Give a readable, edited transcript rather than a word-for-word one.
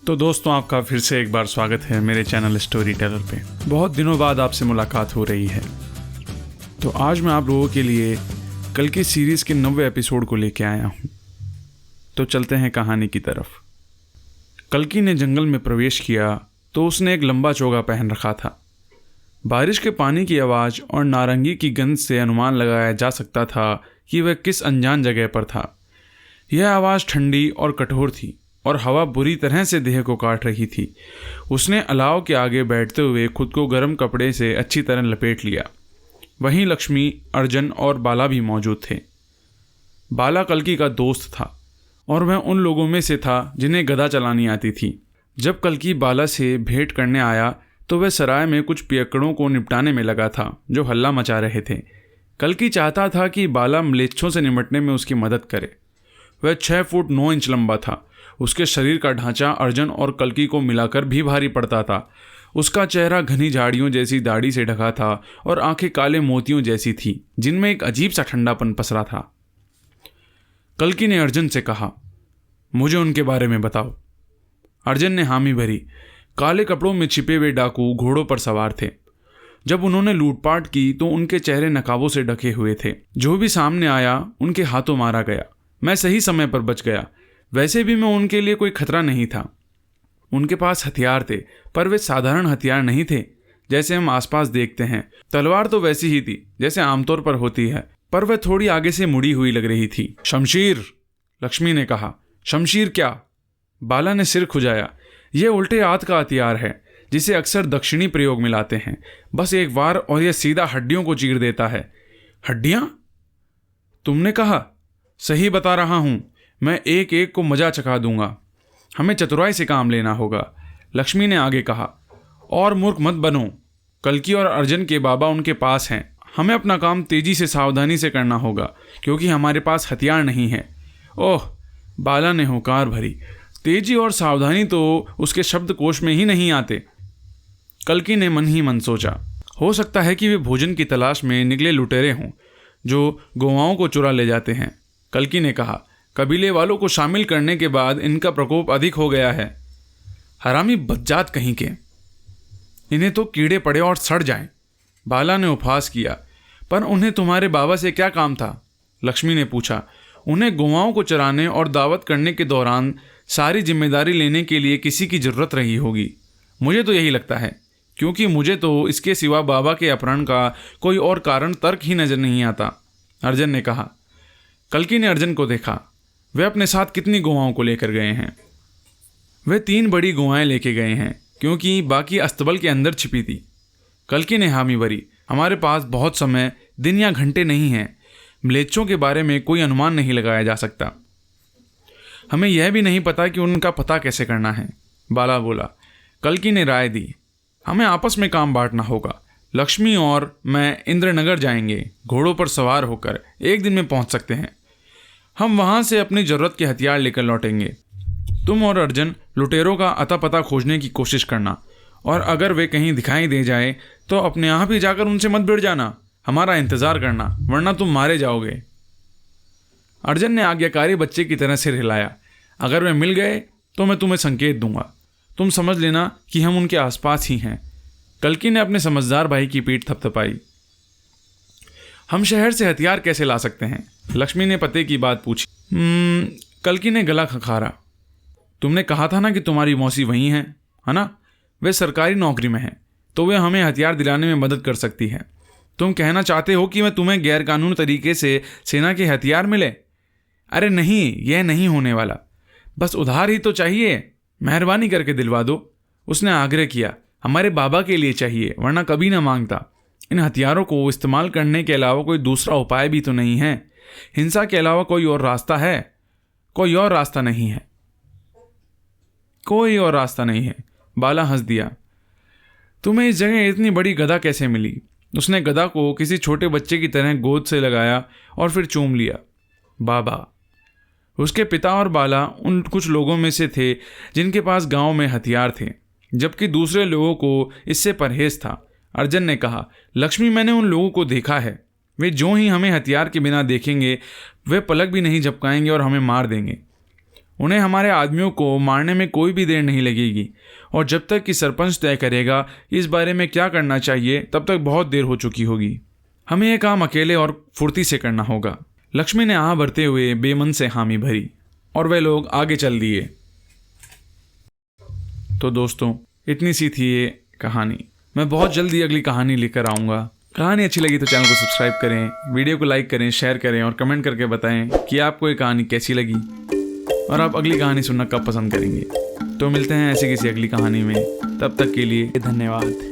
तो दोस्तों, आपका फिर से एक बार स्वागत है मेरे चैनल स्टोरी टेलर पे। बहुत दिनों बाद आपसे मुलाकात हो रही है। तो आज मैं आप लोगों के लिए कल की सीरीज़ के 90 एपिसोड को लेके आया हूँ। तो चलते हैं कहानी की तरफ। कल्कि ने जंगल में प्रवेश किया तो उसने एक लंबा चोगा पहन रखा था। बारिश के पानी की आवाज़ और नारंगी की गंध से अनुमान लगाया जा सकता था कि वह किस अनजान जगह पर था। यह आवाज़ ठंडी और कठोर थी और हवा बुरी तरह से देह को काट रही थी। उसने अलाव के आगे बैठते हुए खुद को गर्म कपड़े से अच्छी तरह लपेट लिया। वहीं लक्ष्मी, अर्जुन और बाला भी मौजूद थे। बाला कल्कि का दोस्त था और वह उन लोगों में से था जिन्हें गदा चलानी आती थी। जब कल्कि बाला से भेंट करने आया तो वह सराय में कुछ पियक्कड़ों को निपटाने में लगा था जो हल्ला मचा रहे थे। कल्कि चाहता था कि बाला म्लेच्छों से निपटने में उसकी मदद करे। वह 6 फुट 9 इंच लंबा था। उसके शरीर का ढांचा अर्जुन और कल्कि को मिलाकर भी भारी पड़ता था। उसका चेहरा घनी झाड़ियों जैसी दाढ़ी से ढका था और आंखें काले मोतियों जैसी थी जिनमें एक अजीब सा ठंडापन पसरा था। कल्कि ने अर्जुन से कहा, मुझे उनके बारे में बताओ। अर्जुन ने हामी भरी। काले कपड़ों में छिपे हुए डाकू घोड़ों पर सवार थे। जब उन्होंने लूटपाट की तो उनके चेहरे नकाबों से ढके हुए थे। जो भी सामने आया उनके हाथों मारा गया। मैं सही समय पर बच गया। वैसे भी मैं उनके लिए कोई खतरा नहीं था। उनके पास हथियार थे, पर वे साधारण हथियार नहीं थे जैसे हम आसपास देखते हैं। तलवार तो वैसी ही थी जैसे आमतौर पर होती है, पर वह थोड़ी आगे से मुड़ी हुई लग रही थी। शमशीर, लक्ष्मी ने कहा। शमशीर क्या? बाला ने सिर खुजाया। यह उल्टे हाथ का हथियार है जिसे अक्सर दक्षिणी प्रयोग में लाते हैं। बस एक वार और यह सीधा हड्डियों को चीर देता है। हड्डियां? तुमने कहा। सही बता रहा हूं। मैं एक एक को मजा चखा दूंगा। हमें चतुराई से काम लेना होगा, लक्ष्मी ने आगे कहा। और मूर्ख मत बनो। कल्कि और अर्जुन के बाबा उनके पास हैं। हमें अपना काम तेजी से सावधानी से करना होगा क्योंकि हमारे पास हथियार नहीं है। ओह, बाला ने हुंकार भरी। तेजी और सावधानी तो उसके शब्दकोश में ही नहीं आते। कल्कि ने मन ही मन सोचा, हो सकता है कि वे भोजन की तलाश में निकले लुटेरे हों जो गौवाओं को चुरा ले जाते हैं। कल्कि ने कहा, कबीले वालों को शामिल करने के बाद इनका प्रकोप अधिक हो गया है। हरामी बदजात कहीं के, इन्हें तो कीड़े पड़े और सड़ जाएं। बाला ने उपहास किया। पर उन्हें तुम्हारे बाबा से क्या काम था? लक्ष्मी ने पूछा। उन्हें गौवाओं को चराने और दावत करने के दौरान सारी जिम्मेदारी लेने के लिए किसी की जरूरत रही होगी। मुझे तो यही लगता है, क्योंकि मुझे तो इसके सिवा बाबा के अपहरण का कोई और कारण तर्क ही नजर नहीं आता, अर्जुन ने कहा। कल्कि ने अर्जुन को देखा। वे अपने साथ कितनी गौवाओं को लेकर गए हैं? वे 3 बड़ी गौवाएं लेके गए हैं क्योंकि बाकी अस्तबल के अंदर छिपी थी। कल्कि ने हामी भरी। हमारे पास बहुत समय, दिन या घंटे नहीं हैं। म्लेच्छों के बारे में कोई अनुमान नहीं लगाया जा सकता। हमें यह भी नहीं पता कि उनका पता कैसे करना है, बाला बोला। कल्कि ने राय दी। हमें आपस में काम बांटना होगा। लक्ष्मी और मैं इंद्रनगर जाएंगे। घोड़ों पर सवार होकर 1 दिन में पहुंच सकते हैं। हम वहां से अपनी जरूरत के हथियार लेकर लौटेंगे। तुम और अर्जुन लुटेरों का अता पता खोजने की कोशिश करना, और अगर वे कहीं दिखाई दे जाए तो अपने आप ही जाकर उनसे मत भिड़ जाना। हमारा इंतजार करना, वरना तुम मारे जाओगे। अर्जुन ने आज्ञाकारी बच्चे की तरह सिर हिलाया। अगर वे मिल गए तो मैं तुम्हें संकेत दूंगा। तुम समझ लेना कि हम उनके आसपास ही हैं। कल्कि ने अपने समझदार भाई की पीठ थपथपाई। हम शहर से हथियार कैसे ला सकते हैं? लक्ष्मी ने पते की बात पूछी। कल्कि ने गला खखारा। तुमने कहा था ना कि तुम्हारी मौसी वहीं है ना? वे सरकारी नौकरी में हैं, तो वे हमें हथियार दिलाने में मदद कर सकती है। तुम कहना चाहते हो कि मैं तुम्हें गैरकानूनी तरीके से सेना के हथियार मिले? अरे नहीं, यह नहीं होने वाला। बस उधार ही तो चाहिए। मेहरबानी करके दिलवा दो, उसने आग्रह किया। हमारे बाबा के लिए चाहिए, वरना कभी ना मांगता। इन हथियारों को इस्तेमाल करने के अलावा कोई दूसरा उपाय भी तो नहीं है। हिंसा के अलावा कोई और रास्ता है? कोई और रास्ता नहीं है। कोई और रास्ता नहीं है। बाला हंस दिया। तुम्हें इस जगह इतनी बड़ी गदा कैसे मिली? उसने गदा को किसी छोटे बच्चे की तरह गोद से लगाया और फिर चूम लिया। बाबा, उसके पिता और बाला उन कुछ लोगों में से थे जिनके पास गांव में हथियार थे, जबकि दूसरे लोगों को इससे परहेज था। अर्जुन ने कहा, लक्ष्मी, मैंने उन लोगों को देखा है। वे जो ही हमें हथियार के बिना देखेंगे वे पलक भी नहीं झपकाएंगे और हमें मार देंगे। उन्हें हमारे आदमियों को मारने में कोई भी देर नहीं लगेगी, और जब तक कि सरपंच तय करेगा इस बारे में क्या करना चाहिए तब तक बहुत देर हो चुकी होगी। हमें यह काम अकेले और फुर्ती से करना होगा। लक्ष्मी ने आह भरते हुए बेमन से हामी भरी और वे लोग आगे चल दिए। तो दोस्तों, इतनी सी थी ये कहानी। मैं बहुत जल्दी अगली कहानी लेकर आऊँगा। कहानी अच्छी लगी तो चैनल को सब्सक्राइब करें, वीडियो को लाइक करें, शेयर करें और कमेंट करके बताएं कि आपको ये कहानी कैसी लगी और आप अगली कहानी सुनना कब पसंद करेंगे। तो मिलते हैं ऐसी किसी अगली कहानी में, तब तक के लिए धन्यवाद।